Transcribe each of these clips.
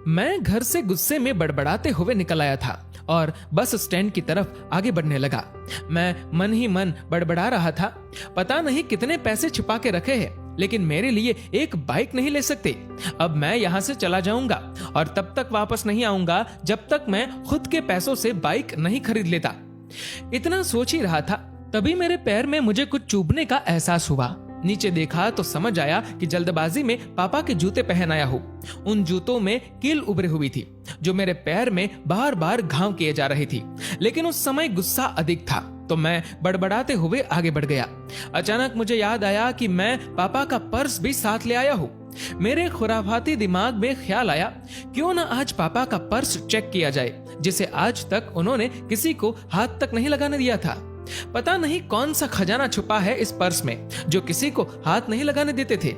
मैं घर से गुस्से में बड़बड़ाते हुए निकल आया था और बस स्टैंड की तरफ आगे बढ़ने लगा। मैं मन ही मन बड़बड़ा रहा था, पता नहीं कितने पैसे छिपा के रखे हैं, लेकिन मेरे लिए एक बाइक नहीं ले सकते। अब मैं यहाँ से चला जाऊंगा और तब तक वापस नहीं आऊंगा जब तक मैं खुद के पैसों से बाइक नहीं खरीद लेता। इतना सोच ही रहा था, तभी मेरे पैर में मुझे कुछ चुभने का एहसास हुआ। नीचे देखा तो समझ आया कि जल्दबाजी में पापा के जूते पहन आया हूँ। उन जूतों में कील उभरी हुई थी जो मेरे पैर में बार बार घाव किए जा रही थी, लेकिन उस समय गुस्सा अधिक था तो मैं बड़बड़ाते हुए आगे बढ़ गया। अचानक मुझे याद आया कि मैं पापा का पर्स भी साथ ले आया हूँ। मेरे खुराफाती दिमाग में ख्याल आया, क्यों ना आज पापा का पर्स चेक किया जाए, जिसे आज तक उन्होंने किसी को हाथ तक नहीं लगाने दिया था। पता नहीं कौन सा खजाना छुपा है इस पर्स में जो किसी को हाथ नहीं लगाने देते थे।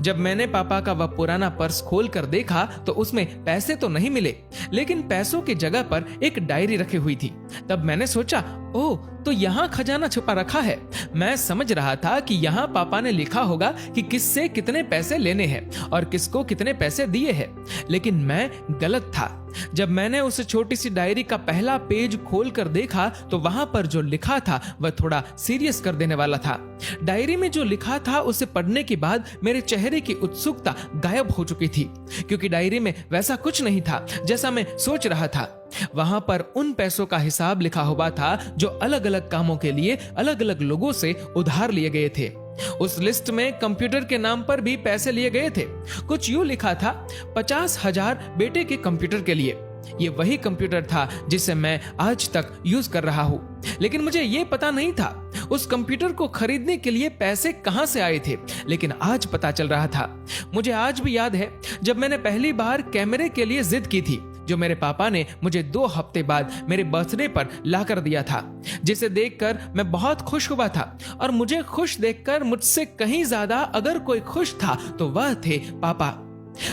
जब मैंने पापा का वह पुराना पर्स खोल कर देखा तो उसमें पैसे तो नहीं मिले, लेकिन पैसों की जगह पर एक डायरी रखी हुई थी। तब मैंने सोचा, ओह, तो यहाँ खजाना छुपा रखा है। मैं समझ रहा था कि यहाँ पापा ने लिखा होगा कि किससे कितने पैसे लेने हैं और किसको कितने पैसे दिए हैं, लेकिन मैं गलत था। जब मैंने उस छोटी सी डायरी का पहला पेज खोल कर देखा तो वहां पर जो लिखा था वह थोड़ा सीरियस कर देने वाला था। डायरी में जो लिखा था उसे पढ़ने के बाद मेरे चेहरे की उत्सुकता गायब हो चुकी थी, क्योंकि डायरी में वैसा कुछ नहीं था जैसा मैं सोच रहा था। वहां पर उन पैसों का हिसाब लिखा हुआ था जो अलग अलग कामों के लिए अलग अलग लोगों से उधार लिए गए थे। उस लिस्ट में कंप्यूटर के नाम पर भी पैसे लिए गए थे। कुछ यूं लिखा था, 50,000 बेटे के कंप्यूटर के लिए। ये वही कंप्यूटर था जिसे मैं आज तक यूज कर रहा हूँ, लेकिन मुझे ये पता नहीं था उस कंप्यूटर को खरीदने के लिए पैसे कहां से आए थे, लेकिन आज पता चल रहा था। मुझे आज भी याद है जब मैंने पहली बार कैमरे के लिए जिद की थी, जो मेरे पापा ने मुझे 2 हफ्ते बाद मेरे बर्थडे पर ला कर दिया था, जिसे देखकर मैं बहुत खुश हुआ था। और मुझे खुश देखकर मुझसे कहीं ज्यादा अगर कोई खुश था तो वह थे पापा।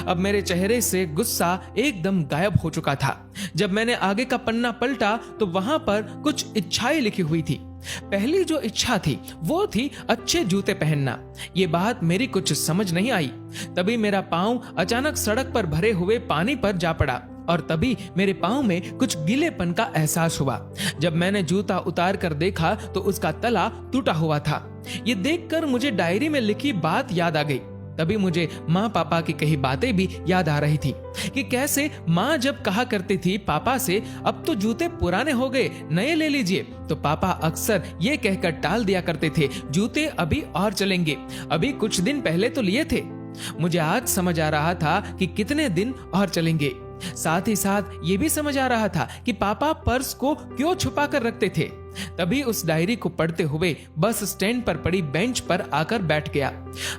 अब मेरे चेहरे से गुस्सा एकदम गायब हो चुका था। जब मैंने आगे का पन्ना पलटा तो वहां पर कुछ इच्छाएं लिखी हुई थी। पहली जो इच्छा थी वो थी अच्छे जूते पहनना। ये बात मेरी कुछ समझ नहीं आई। तभी मेरा पांव अचानक सड़क पर भरे हुए पानी पर जा पड़ा और तभी मेरे पांव में कुछ गीलेपन का एहसास हुआ। जब मैंने जूता उतार कर देखा तो उसका तला टूटा हुआ था। ये देखकर मुझे डायरी में लिखी बात याद आ गई। तभी मुझे माँ पापा की कही बातें भी याद आ रही थी कि कैसे माँ जब कहा करती थी पापा से, अब तो जूते पुराने हो गए, नए ले लीजिए, तो पापा अक्सर ये कहकर टाल दिया करते थे, जूते अभी और चलेंगे, अभी कुछ दिन पहले तो लिए थे। मुझे आज समझ आ रहा था कि कितने दिन और चलेंगे। साथ ही साथ ये भी समझ आ रहा था कि पापा पर्स को क्यों छुपा कर रखते थे। तभी उस डायरी को पढ़ते हुए बस स्टैंड पर पड़ी बेंच पर आकर बैठ गया।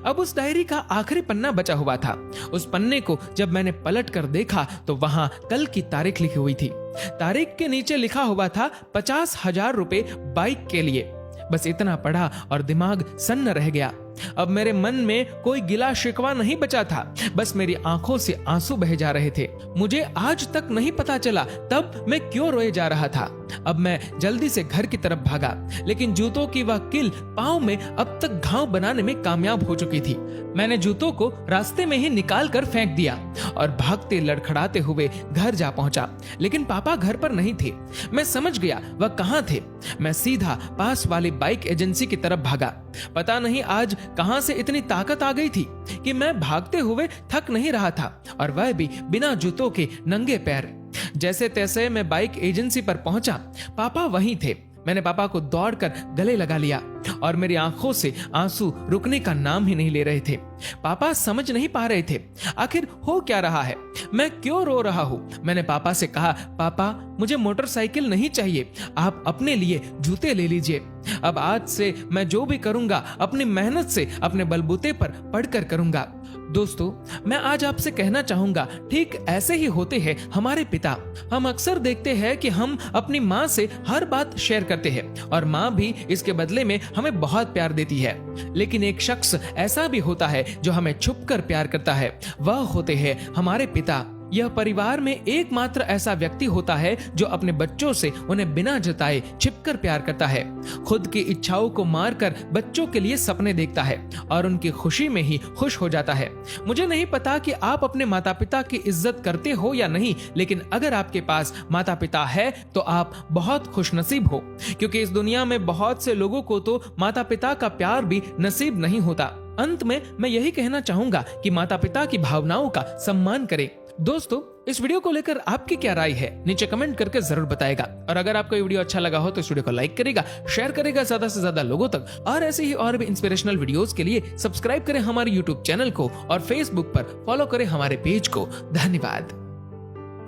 अब उस डायरी का आखिरी पन्ना बचा हुआ था। उस पन्ने को जब मैंने पलट कर देखा तो वहां कल की तारीख लिखी हुई थी। तारीख के नीचे लिखा हुआ था 50,000 रुपए बाइक के लिए। बस इतना पढ़ा और दिमाग सन्न रह गया। अब मेरे मन में कोई गिला शिकवा नहीं बचा था, बस मेरी आंखों से आंसू बह जा रहे थे। मुझे आज तक नहीं पता चला तब मैं क्यों रोए जा रहा था। अब मैं जल्दी से घर की तरफ भागा, लेकिन जूतों की वह कील पांव में अब तक घाव बनाने में कामयाब हो चुकी थी। मैंने जूतों को रास्ते में ही निकाल कर फेंक दिया और भागते लड़खड़ाते हुए घर जा पहुंचा, लेकिन पापा घर पर नहीं थे। मैं समझ गया वह कहां थे। मैं सीधा पास वाली बाइक एजेंसी की तरफ भागा। पता नहीं आज कहां से इतनी ताकत आ गई थी कि मैं भागते हुए थक नहीं रहा था, और वह भी बिना जूतों के नंगे पैर। जैसे तैसे मैं बाइक एजेंसी पर पहुंचा। पापा वहीं थे। मैंने पापा को दौड़कर गले लगा लिया और मेरी आंखों से आंसू रुकने का नाम ही नहीं ले रहे थे। पापा समझ नहीं पा रहे थे आखिर हो क्या रहा है, मैं क्यों रो रहा हूँ। मैंने पापा से कहा, पापा मुझे मोटरसाइकिल नहीं चाहिए, आप अपने लिए जूते ले लीजिए। अब आज से मैं जो भी करूंगा अपनी मेहनत से अपने बलबूते पर पढ़कर करूंगा। दोस्तों, मैं आज आपसे कहना चाहूंगा, ठीक ऐसे ही होते हैं हमारे पिता। हम अक्सर देखते हैं कि हम अपनी माँ से हर बात शेयर करते हैं और माँ भी इसके बदले में हमें बहुत प्यार देती है। लेकिन एक शख्स ऐसा भी होता है जो हमें छुपकर प्यार करता है, वह होते हैं हमारे पिता। यह परिवार में एकमात्र ऐसा व्यक्ति होता है जो अपने बच्चों से उन्हें बिना जताए छिपकर प्यार करता है, खुद की इच्छाओं को मारकर बच्चों के लिए सपने देखता है और उनकी खुशी में ही खुश हो जाता है। मुझे नहीं पता कि आप अपने माता पिता की इज्जत करते हो या नहीं, लेकिन अगर आपके पास माता पिता है तो आप बहुत खुशनसीब हो, क्योंकि इस दुनिया में बहुत से लोगों को तो माता पिता का प्यार भी नसीब नहीं होता। अंत में मैं यही कहना चाहूंगा कि माता पिता की भावनाओं का सम्मान करें। दोस्तों, इस वीडियो को लेकर आपकी क्या राय है नीचे कमेंट करके जरूर बताएगा, और अगर आपको ये वीडियो अच्छा लगा हो तो इस वीडियो को लाइक करेगा, शेयर करेगा ज्यादा से ज्यादा लोगों तक, और ऐसे ही और भी इंस्पिरेशनल वीडियोस के लिए सब्सक्राइब करें हमारे यूट्यूब चैनल को और फेसबुक पर फॉलो करें हमारे पेज को। धन्यवाद।